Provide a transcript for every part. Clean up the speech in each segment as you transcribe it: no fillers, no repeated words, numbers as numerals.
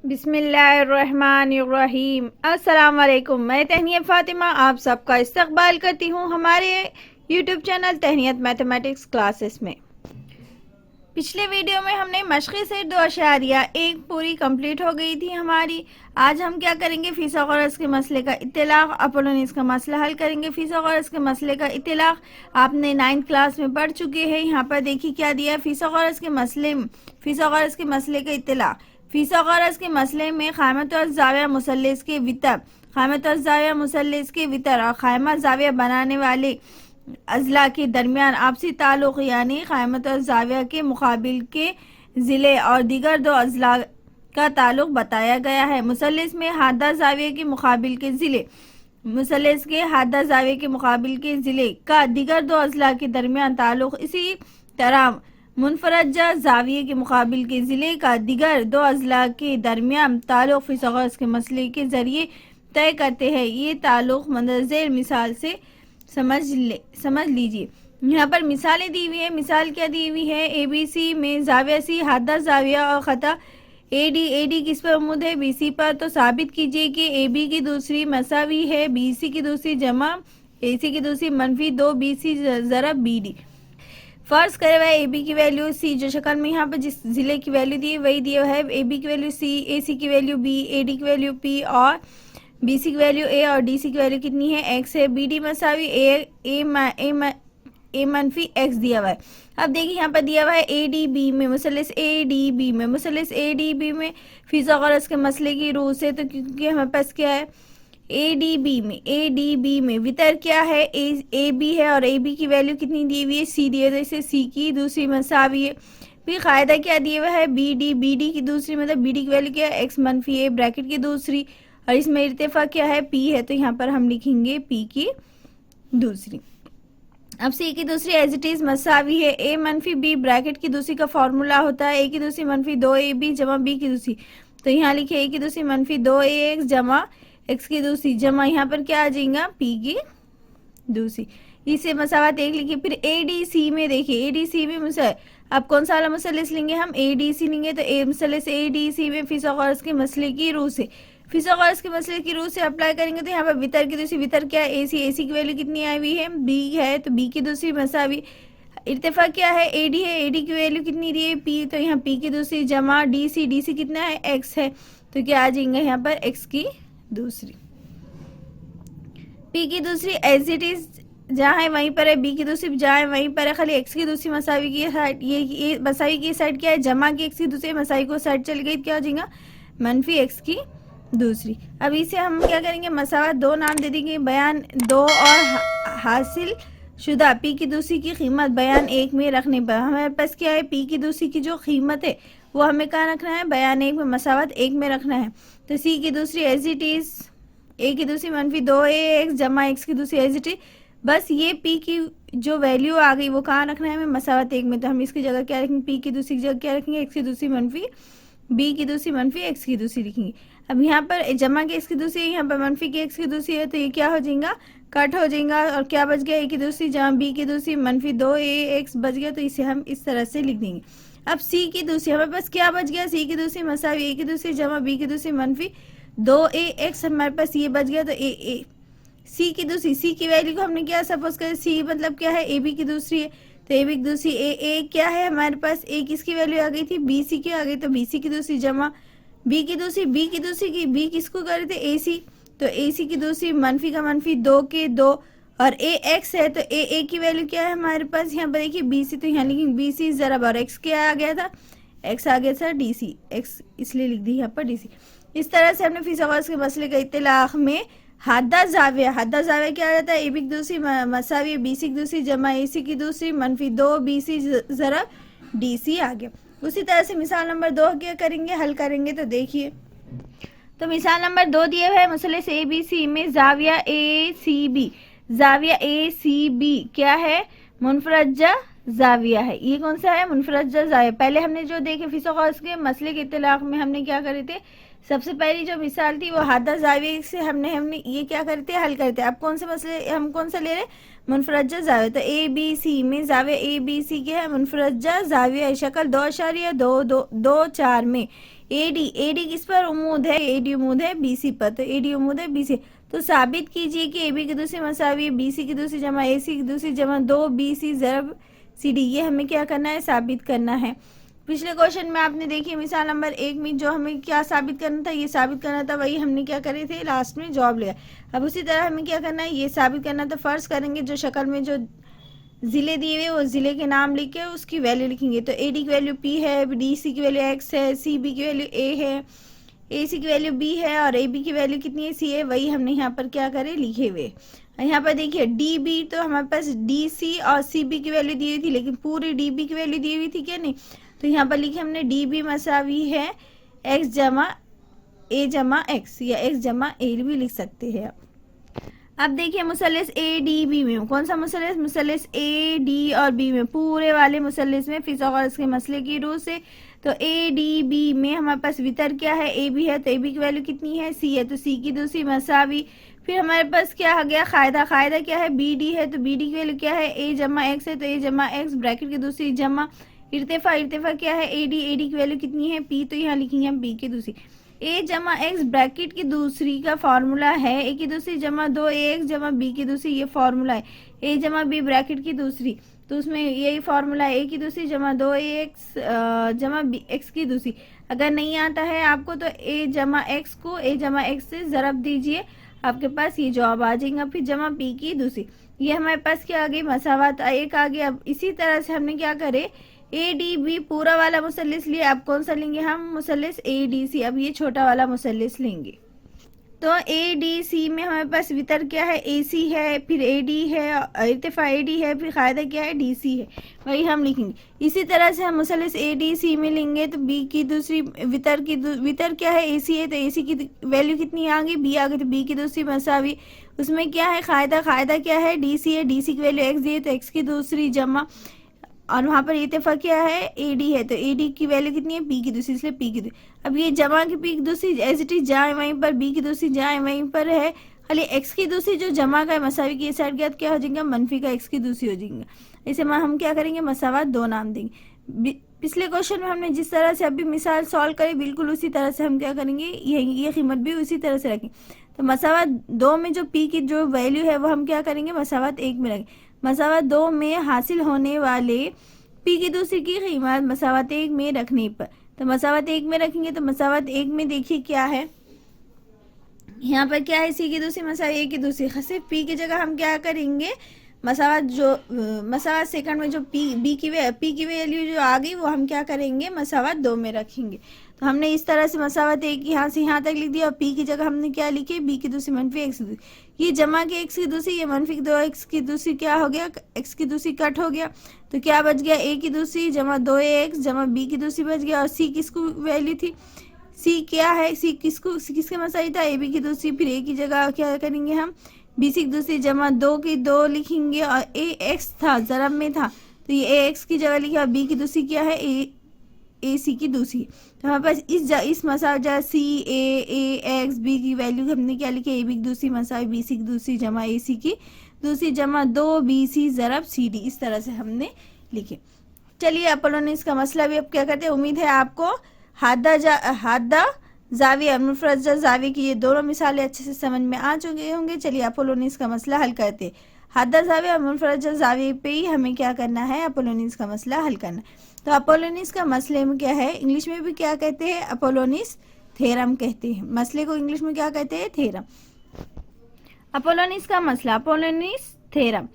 बिस्मिल्लाहिर्रहमानिर्रहीम। अस्सलाम वालेकुम। मैं तहनीत फ़ातिमा आप सबका इस्तकबाल करती हूँ हमारे यूट्यूब चैनल तहनीत मैथमेटिक्स क्लासेस में। पिछले वीडियो में हमने मशक़ी से 2.1 पूरी कंप्लीट हो गई थी हमारी। आज हम क्या करेंगे, फ़ीसोगरस के मसले का इत्तिलाक़, अपोलोनियस का मसला हल करेंगे। फ़ीसोगरस के मसले का इत्तिलाक़ आपने 9th क्लास में पढ़ चुके हैं। यहाँ पर देखिए क्या दिया है, फ़ीसोगरस के मसले का इत्तिलाक़। फ़ीसोगरस के मसले में क़ायमत और ज़ाविया मुसल्लस के वितर, क़ायमत और ज़ाविया मुसल्लस के वितर और क़ायमा ज़ाविया बनाने वाले अज़ला के दरमियान आपसी ताल्लुक़ यानी क़ायमत और ज़ाविया के मुकाबिल के ज़िले और दीगर दो अज़ला का ताल्लुक़ बताया गया है। मुसल्लस में हादा ज़ाविया के मुकाबिल के ज़िले, मुसल्लस के हादा ज़ाविया के मुकाबिल के ज़िले का दीगर दो अज़ला के दरमियान ताल्लुक़ इसी तरह मुनफरजा ज़ाविये के मुकाबिल के ज़िले का दीगर दो अज़ला के दरमियान ताल्लुक़ फ़ीसोगरस के मसले के ज़रिए तय करते हैं। ये ताल्लुक़ मंदरज़ेल मिसाल से समझ लीजिए। यहाँ पर मिसालें दी हुई है। मिसाल क्या दी हुई है, ABC में ज़ाविया सी हादा ज़ाविया और ख़ता AD किस पर उम्मुद है, BC पर। तो साबित कीजिए कि AB की दूसरी मसावी है BC की दूसरी जमा AC की दूसरी मनफी 2 BC ज़रब BD। फ़र्ज़ करे हुआ AB की वैल्यू C, जो शक्ल में यहाँ पर जिस ज़िले की वैल्यू दी वही दिया है। AB की वैल्यू C, AC की वैल्यू B, AD की वैल्यू P और BC की वैल्यू A और DC की वैल्यू कितनी है, X है। BD मसावी A मनफी X दिया हुआ है। अब देखिए यहाँ पर दिया हुआ है ADB में, मुसल्लस ADB में, मुसल्लस ADB में फ़ीसोगरस के मसले की रूह से, तो क्योंकि हमारे पास क्या है ADB में वितर क्या है, AB है और AB की वैल्यू कितनी दी हुई है, C दी है, तो इसे C की दूसरी मसावी है। फिर कायदा क्या दिया हुआ है, BD की दूसरी, मतलब BD की वैल्यू क्या है, X मनफी A ब्रैकेट की दूसरी, और इसमें इर्तिफा क्या है, P है, तो यहाँ पर हम लिखेंगे P की दूसरी। अब C की दूसरी एज इट इज़ मसावी है A मनफी B ब्रैकेट की दूसरी का फॉर्मूला होता है A की दूसरी मनफी 2AB जमा B की दूसरी, तो यहाँ लिखे A की दूसरी मनफी 2AX जमा X की दूसरी, जमा यहाँ पर क्या आ जाएगा P की दूसरी। इसे मसावत 1 लिखिए। फिर ADC में देखिए, ADC में अब कौन सा वाला मुसल्लस लेंगे हम, ADC लेंगे, तो मुसल्लस ADC में फ़ीसोगरस के मसले की रूह से, फ़ीसोगरस के मसले की रूह से अप्लाई करेंगे। तो यहाँ पर वितर की दूसरी, वितर क्या है AC की वैल्यू कितनी आई हुई है B है, तो B की दूसरी मसावी। इर्तिफा क्या है AD है, AD की वैल्यू कितनी दी है P, तो यहाँ P की दूसरी जमा DC कितना है X है, तो क्या आ जाएंगे यहाँ पर X की दूसरी। P की दूसरी एज इट इज़ जहाँ है वहीं पर है, B की दूसरी जहाँ है वहीं पर है, खाली X की दूसरी मसावी की साइड, ये मसावी की साइड क्या है, जमा की X की दूसरी मसावी को साइड चल गई, क्या हो जाएगा मनफी X की दूसरी। अब इसे हम क्या करेंगे, मसावत 2 नाम दे देंगे, बयान 2 और हासिल शुदा P की दूसरी की कीमत बयान 1 में रखने पर हमारे पास क्या है, P की दूसरी की जो कीमत है वो हमें कहाँ रखना है, बयान 1 में, मसावत 1 में रखना है। तो C की दूसरी एज इट इज़ A की दूसरी मनफी 2AX जमा X की दूसरी एज इट इज़, बस ये P की जो वैल्यू आ गई वो कहाँ रखना है हमें, मसावत 1 में। तो हम इसकी जगह क्या रखेंगे, P की दूसरी जगह क्या रखेंगे, X की दूसरी मनफी B की दूसरी मनफी X की दूसरी लिखेंगे। अब यहाँ पर जमा की X की दूसरी, यहाँ पर मनफी की X की दूसरी है, तो ये क्या हो जाएगा, कट हो जाएगा, और क्या बच गया A की दूसरी जमा B की दूसरी मनफी 2AX बच गया, तो इसे हम इस तरह से लिख देंगे। अब C की दूसरी हमारे पास क्या बच गया, C की दूसरी मसावी A की दूसरी जमा B की दूसरी मनफी 2AX हमारे पास ये बच गया, तो A C की दूसरी, C की वैल्यू को हमने क्या सपोज करें, C मतलब क्या है AB की दूसरी है, तो AB की दूसरी A क्या है हमारे पास, A किसकी वैल्यू आ गई थी, BC की आ गई, तो BC की दूसरी जमा B की दूसरी की B किसको कर रहे थे AC, तो AC की दूसरी मनफी का मनफी 2 के 2 और AX है, तो A की वैल्यू क्या है हमारे पास, यहाँ पर देखिए BC, तो यहाँ लिखेंगे BC ज़रा और X क्या आ गया था, X आ गया था DC, X इसलिए लिख दी यहाँ पर DC। इस तरह से हमने फ़ीसोगरस के मसले का इत्तिलाक़ में हादा ज़ाविया क्या आ जाता है, AB की दूसरी मसावी BC की दूसरी जमा AC की दूसरी मनफी 2 BC ज़रा DC आ गया। उसी तरह से मिसाल नंबर 2 क्या करेंगे, हल करेंगे, तो देखिए। तो मिसाल नंबर 2 दिए हुए है, मुसल्लस ABC में ज़ाविया ACB क्या है, मुनफरजा ज़ाविया है। ये कौन सा है, मुनफरजा ज़ाविया। पहले हमने जो देखे फ़ीसोगरस के मसले के इत्तिलाक़ में हमने क्या करे थे, सबसे पहली जो मिसाल थी वो हादा जाविया से हमने ये क्या करते हैं, हल करते हैं। अब कौन से मसले, हम कौन सा ले रहे हैं, मुनफरजा जाविया। तो ए बी सी में जाविया ए बी सी के है मुनफरजा जाविया है, शक्ल 2.224 में एडी किस पर उमूद है, एडी उमूद है बीसी पर, तो एडी उमूद है बीसी। तो साबित कीजिए कि ए बी की दूसरी मसावी बीसी की दूसरी जमा ए सी की दूसरी जमा 2 BC ज़रब CD, ये हमें क्या करना है, साबित करना है। पिछले क्वेश्चन में आपने देखिए मिसाल नंबर 1 में जो हमें क्या साबित करना था, ये साबित करना था, वही हमने क्या करे थे, लास्ट में जवाब लिया। अब उसी तरह हमें क्या करना है, ये साबित करना था। फर्ज करेंगे जो शक्ल में जो ज़िले दिए हुए वो ज़िले के नाम लिख के उसकी वैल्यू लिखेंगे। तो AD की वैल्यू P है, DC की वैल्यू X है, CB की वैल्यू A है, AC की वैल्यू B है और AB की वैल्यू कितनी है, C है। वही हमने यहाँ पर क्या करे, लिखे हुए। यहाँ पर देखिए DB तो हमारे पास DC और CB की वैल्यू दी हुई थी, लेकिन पूरी DB की वैल्यू दी हुई थी क्या, नहीं। तो यहाँ पर लिखे हमने DB मसावी है X जमा A जमा X, या X जमा A भी लिख सकते हैं। अब देखिए मुसल्लिस ADB में, कौन सा मुसल्लिस, मुसल्लिस AD और B में, पूरे वाले मुसल्लिस में फिसागोरस के मसले की रूह से। तो ADB में हमारे पास वितर क्या है, AB है, तो AB की वैल्यू कितनी है, C है, तो C की दूसरी मसावी। फिर हमारे पास क्या आ गया, कायदा, कायदा क्या है, BD है, तो BD की वैल्यू क्या है, A जमा X है, तो A जमा X ब्रैकेट की दूसरी जमा इर्तिफा, इर्तिफा क्या है AD की वैल्यू कितनी है P, तो यहाँ लिखेंगे हम B की दूसरी। A जमा X ब्रैकेट की दूसरी का फार्मूला है A की दूसरी जमा 2AX जमा B की दूसरी, ये फार्मूला है A जमा B ब्रैकेट की दूसरी, तो उसमें यही फार्मूला है A की दूसरी जमा 2AX जमा B X की दूसरी। अगर नहीं आता है आपको तो A जमा X को A जमा X से ज़रब दीजिए, आपके पास ये जवाब आ जाएगा। फिर जमा P की दूसरी, ये हमारे पास क्या आ गई, मसावत एक आ गया। अब इसी तरह से हमने क्या करे, ADB पूरा वाला मुसल्लिस लिए, अब कौन सा लेंगे हम, मुसल्लिस ADC। अब ये छोटा वाला मुसल्लिस लेंगे। तो ADC में हमारे पास वितर क्या है, AC है, फिर AD है, इर्तिफा AD है, फिर कायदा क्या है, DC है, वही हम लिखेंगे। इसी तरह से हम मुसल्लिस ADC में लेंगे तो B की दूसरी वितर क्या है, AC है, तो AC की वैल्यू कितनी आ गई, B आ गई, तो B की दूसरी मसावी। उसमें क्या है, कायदा, कायदा क्या है, DC है, DC की वैल्यू X दी है, तो X की दूसरी जमा, और वहाँ पर इत्तेफाक क्या है, AD है, तो AD की वैल्यू कितनी है, P की दूसरी, इसलिए P की दूसरी। अब ये जमा की P की दूसरी एज इट इज जाए वहीं पर, B की दूसरी जाए वहीं पर है, खाली X की दूसरी जो जमा का है मसावी की साइड गया तो क्या हो जाएगा, मनफी का X की दूसरी हो जाएगा। इसे हम क्या करेंगे, मसावत 2 नाम देंगे। पिछले क्वेश्चन में हमने जिस तरह से अभी मिसाल सॉल्व करी, बिल्कुल उसी तरह से हम क्या करेंगे, ये कीमत भी उसी तरह से रखेंगे। तो मसावत 2 में जो P की जो वैल्यू है वो हम क्या करेंगे, मसावत 1 में रखेंगे। मसावत 2 में हासिल होने वाले P की दूसरी की कीमत मसावत 1 में रखने पर, तो मसावत 1 में रखेंगे। तो मसावत 1 में देखिए क्या है, यहाँ पर क्या है, C की दूसरी मसावत A की दूसरी, सिर्फ P की जगह हम क्या करेंगे, मसावत जो मसावत सेकंड में जो P की वैल्यू जो आ गई वो हम क्या करेंगे, मसावत 2 में रखेंगे। तो हमने इस तरह से मसावत 1 यहाँ से यहाँ तक लिख दिया, और P की जगह हमने क्या लिखी, B की दूसरी मनफी X की दूसरी, ये जमा के X की दूसरी, ये मनफी 2X की दूसरी, क्या हो गया, X की दूसरी कट हो गया, तो क्या बच गया, A की दूसरी जमा 2AX जमा B की दूसरी बच गया। और C किसको वैल्यू थी, C क्या है, C किसके मसाई था, AB की दूसरी, फिर A की जगह क्या करेंगे हम, BC की दूसरी जमा 2 की 2 लिखेंगे, और AX था ज़रब में था, तो ये AX की जगह लिखा, B की दूसरी क्या है, AC की दूसरी। तो हमारे पास इस मसाजा CAX B की वैल्यू हमने क्या लिखी, AB की दूसरी मसाई BC की दूसरी जमा AC की दूसरी जमा 2BC ज़रब CD, इस तरह से हमने लिखे। चलिए अपोलोनिस का मसला भी अब क्या करते हैं, उम्मीद है आपको हादा जाविया मुफरजा जाविया की ये दोनों मिसालें अच्छे से समझ में आ चुके होंगे। चलिए अपोलोनिस का मसला हल करते हैं। हादा जाविया और मुफरजा जाविया पे ही हमें क्या करना है, अपोलोनिस का मसला हल करना है। तो अपोलोनिस का मसले में क्या है, इंग्लिश में भी क्या कहते हैं, अपोलोनिस थ्योरम कहते हैं। मसले को इंग्लिश में क्या कहते हैं, थ्योरम। अपोलोनिस का मसला, अपोलोनिस थ्योरम।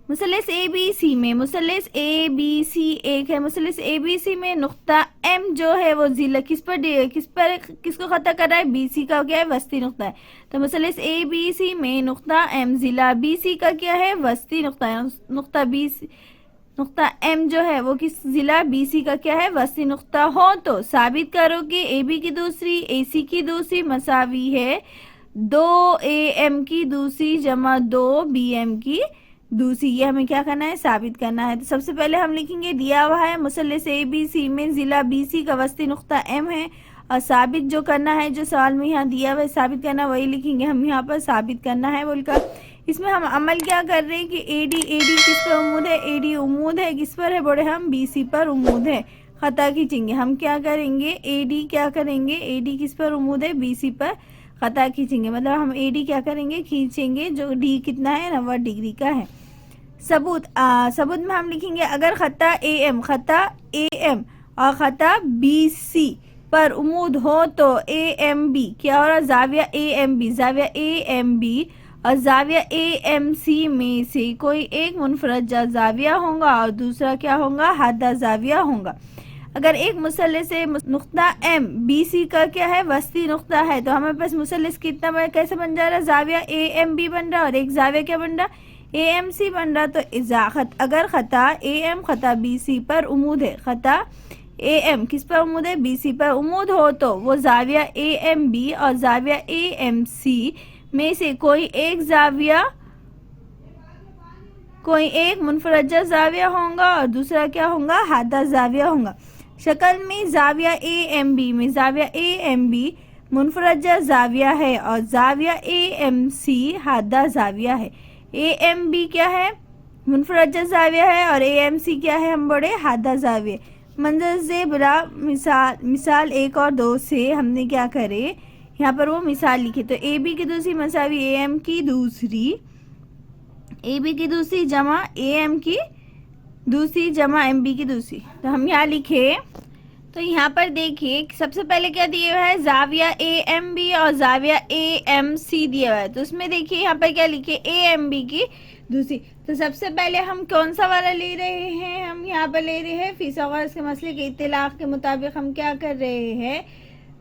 मुसल्लिस ABC में, मुसल्लिस ABC एक है, मुसल्लिस ABC में नुक्ता M जो है वो जिला किसको खता कर रहा है, BC का क्या है, वस्ती नुक्ता है। तो मुसल्लिस ABC में नुक्ता M जिला BC का क्या है, वस्ती नुक्ता है। नुक्ता M जो है वो किस जिला BC का क्या है, वस्ती नुक्ता हो तो साबित करो कि AB की दूसरी AC की दूसरी मसावी है 2AM की दूसरी जमा 2BM की दूसरी। ये हमें क्या करना है, साबित करना है। तो सबसे पहले हम लिखेंगे, दिया हुआ है मुसल्लिस ABC में जिला BC का वस्ती नुक्ता M है और साबित जो करना है, जो सवाल में यहाँ दिया हुआ है साबित करना, वही लिखेंगे हम यहाँ पर साबित करना है बोलकर। इसमें हम अमल क्या कर रहे हैं कि एडी किस पर उम्मीद है, एडी उम्मीद है किस पर है बोले हम बीसी पर उम्मीद है, खता खींचेंगे। हम क्या करेंगे एडी क्या करेंगे, एडी किस पर उम्मीद है बीसी पर खता खींचेंगे, मतलब हम एडी क्या करेंगे खींचेंगे, जो डी कितना है 90 डिग्री का है। सबूत सबूत में हम लिखेंगे अगर खता एम और खता बीसी पर उम्मीद हो तो AMB क्या हो रहा, जाविया AMB और जाविया AMC में से कोई एक मुनफरद जाविया होगा और दूसरा क्या होगा, हादा जाविया होगा। अगर एक मुसल्ले से नुक्ता M BC का क्या है, वस्ती नुक्ता है, तो हमारे पास मुसल्लिस कितना बड़ा कैसे बन जा रहा है, जाविया AMB बन रहा और एक जाविया क्या बन रहा, AMC बन रहा। तो अगर खता AM खता BC पर उम्मीद है, खता AM किस पर उम्मीद है, BC पर उम्मीद हो तो वो जाविया AMB और जाविया AMC में से कोई एक मुनफरद जाविया होगा और दूसरा क्या होगा, हादा जाविया होगा। शक्ल में जाविया AMB में जाविया AMB मुनफरद जाविया है और जाविया AMC हादा जाविया है। AMB क्या है, मुनफरद जाविया है और AMC क्या है, हम बोले हादा जाविया। मंजर से बड़ा मिसाल 1 और 2 से हमने क्या करे, यहाँ पर वो मिसाल लिखी। तो AB की दूसरी मसावी AM की दूसरी, AB की दूसरी जमा AM की दूसरी जमा MB की दूसरी। तो हम यहाँ लिखे, तो यहाँ पर देखिए सबसे पहले क्या दिया हुआ है, जाविया AMB और जाविया AMC दिया हुआ है। तो उसमें देखिए यहाँ पर क्या लिखे, AMB की दूसरी। तो सबसे पहले हम कौन सा वाला ले रहे हैं, हम यहाँ पर ले रहे हैं फीसवास के मसले के इत्तिलाफ के मुताबिक हम क्या कर रहे हैं,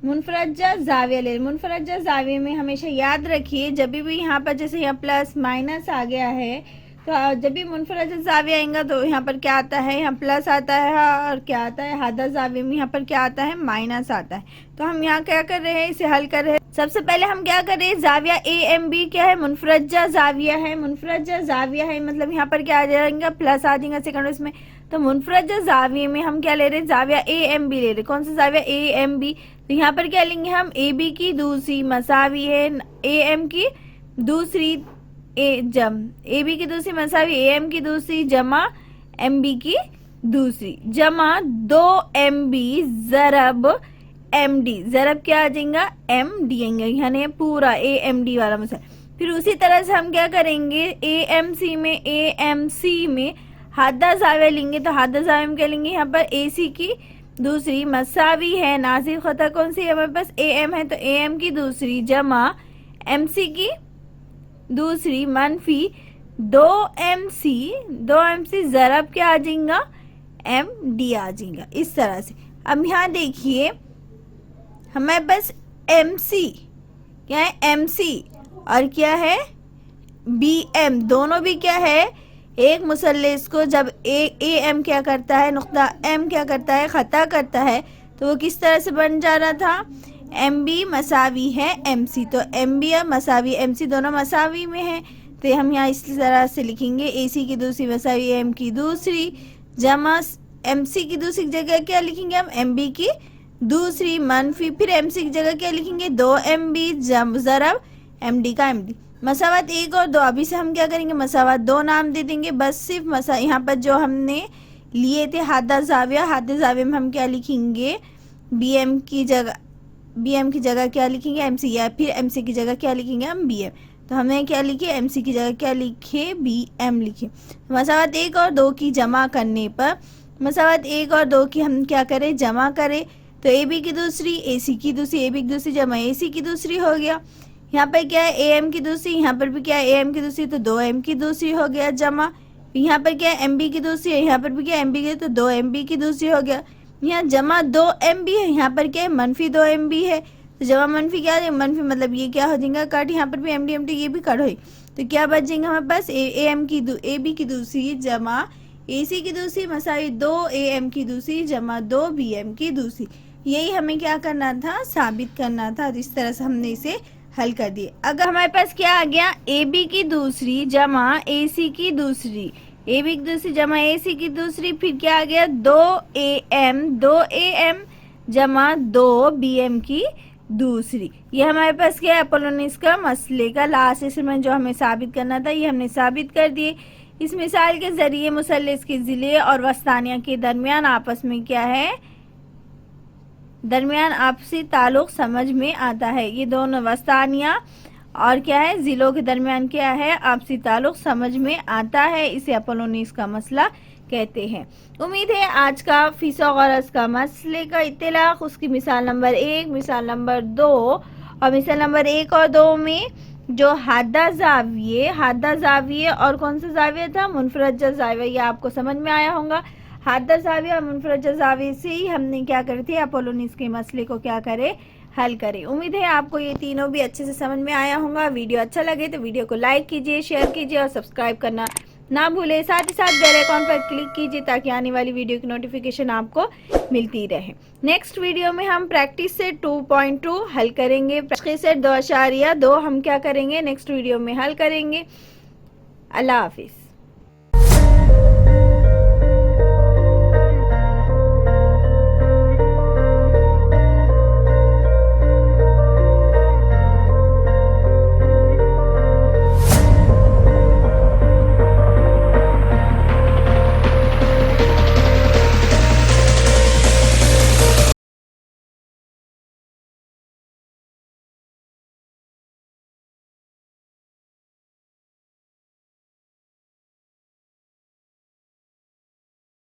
मुनफरद जाविया ले। मुनफरद जाविया में हमेशा याद रखिए जब भी यहाँ पर जैसे यहाँ प्लस माइनस आ गया है, तो जब भी मुनफरद जाविया आएगा तो यहाँ पर क्या आता है, यहाँ प्लस आता है और क्या आता है, हादा जाविया में यहाँ पर क्या आता है, माइनस आता है। तो हम यहाँ क्या कर रहे हैं, इसे हल कर रहे हैं। सबसे पहले हम क्या कर रहे हैं, जाविया AMB क्या है, मुनफरद जाविया है, मुनफरद जाविया है मतलब यहाँ पर क्या आ जाएगा, प्लस आ जाएगा सेकंड इसमें। तो मुनफरद जाविया में हम क्या ले रहे हैं, जाविया AMB ले रहे। कौन सा जाविया AMB, तो यहाँ पर क्या लेंगे हम, AB की दूसरी मसावी है AM की दूसरी, AB की दूसरी मसावी AM की दूसरी जमा MB की दूसरी जमा 2MB ज़रब MD, ज़रब क्या आ जाएगा, MD आएंगे, यानी पूरा AMD वाला मसाला। फिर उसी तरह से हम क्या करेंगे, AMC में हादा जाविया लेंगे। तो हादा जाविया में क्या लेंगे, यहाँ पर AC की दूसरी मसावी है, नाजिर खता कौन सी है हमारे पास, AM है, तो AM की दूसरी जमा MC की दूसरी मनफी 2MC ज़रब क्या आ जाएगा, MD आ जाएगा। इस तरह से अब यहाँ देखिए हमारे पास MC क्या है, MC और क्या है BM, दोनों भी क्या है, एक मुसल्लिस को जब AM क्या करता है, नुक्ता M क्या करता है, खता करता है, तो वो किस तरह से बन जा रहा था, MB मसावी है MC। तो MB और मसावी MC दोनों मसावी में है, तो हम यहाँ इस तरह से लिखेंगे, AC की दूसरी मसावी AM की दूसरी जमा MC की दूसरी जगह क्या लिखेंगे हम, MB की दूसरी मनफी, फिर MC की जगह क्या लिखेंगे, 2MB ज़रब MD का MD। मसावत 1 और 2, अभी से हम क्या करेंगे, मसावत 2 नाम दे देंगे बस। सिर्फ यहाँ पर जो हमने लिए थे हादा जाविया, हादा जाविया में हम क्या लिखेंगे, BM की जगह क्या लिखेंगे, MC, या फिर MC की जगह क्या लिखेंगे हम, BM। तो हमने क्या लिखे, MC की जगह क्या लिखे, BM लिखे। मसावत 1 और 2 की जमा करने पर, मसावत 1 और 2 की हम क्या करें, जमा करें। तो AB की दूसरी AC की दूसरी, AB की दूसरी जमा AC की दूसरी हो गया। यहाँ पर क्या है AM की दूसरी, यहाँ पर भी क्या है AM की दूसरी, तो 2M की दूसरी हो गया जमा। यहाँ पर क्या है MB की दूसरी है, यहाँ पर भी क्या है MB की, तो 2MB की दूसरी हो गया। यहाँ जमा 2MB है, यहाँ पर क्या है मनफी 2MB है, तो जमा मनफी क्या है, मनफी मतलब ये क्या हो जाएगा कट, यहाँ पर भी MD ये भी कट हो, तो क्या बच जाएगा हमारे पास, AB की दूसरी जमा AC की दूसरी मसावी 2AM की दूसरी जमा 2BM की दूसरी। यही हमें क्या करना था, साबित करना था। इस तरह से हमने इसे हल कर दिए। अगर हमारे पास क्या आ गया, AB की दूसरी जमा AC की दूसरी, AB की दूसरी जमा AC की दूसरी, फिर क्या आ गया 2AM जमा 2 BM की दूसरी। ये हमारे पास क्या है, अपोलोनियस का मसले का लास्ट एक्सपेरिमेंट जो हमें साबित करना था, ये हमने साबित कर दिए। इस मिसाल के जरिए मुसल्लस के ज़िले और वस्तानिया के दरमियान आपस में क्या है, दरमियान आपसी ताल्लुक समझ में आता है। ये दोनों वस्तानिया और क्या है, ज़िलों के दरमियान क्या है, आपसी ताल्लुक समझ में आता है। इसे अपोलोनियस का मसला कहते हैं। उम्मीद है आज का फिसोगरस का मसले का इत्तलाक, उसकी मिसाल नंबर 1, मिसाल नंबर 2 और मिसाल नंबर 1 और 2 में जो हादा जाविये और कौन सा जाविया था, मुनफरद जाविया, ये आपको समझ में आया होगा। हादा जाविया और मुनफरद जाविये से ही हमने क्या करे थे, अपोलोनियस के मसले को क्या करे, हल करें। उम्मीद है आपको ये तीनों भी अच्छे से समझ में आया होगा। वीडियो अच्छा लगे तो वीडियो को लाइक कीजिए, शेयर कीजिए और सब्सक्राइब करना ना भूलें। साथ ही साथ बेल आइकॉन पर क्लिक कीजिए ताकि आने वाली वीडियो की नोटिफिकेशन आपको मिलती रहे। नेक्स्ट वीडियो में हम प्रैक्टिस सेट 2.2 हल करेंगे। प्रैक्टिस सेट 2.2 हम क्या करेंगे, नेक्स्ट वीडियो में हल करेंगे। अल्लाह हाफिज़।